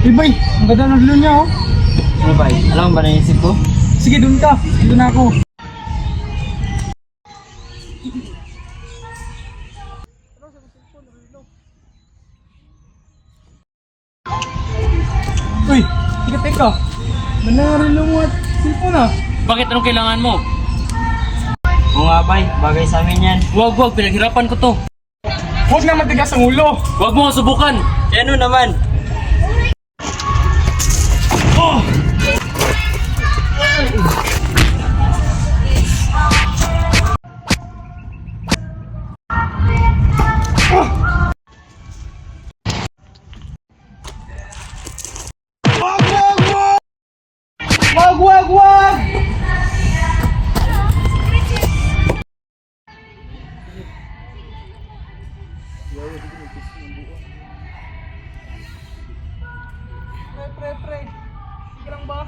Ibay, ang ganda ng relo niya oh. Ano ba? Alam mo ba naisip ko? Sige, doon ka. Dito na ako. Uy, teka. Ganda ng relo mo at cellphone ah. Bakit anong kailangan mo? Oo nga bay, bagay sa amin yan. Wag, pinaghirapan ko to. Huwag na matigas ang ulo. Wag mo nga subukan. Eh ano naman? Wag! Pre. Sige lang ba?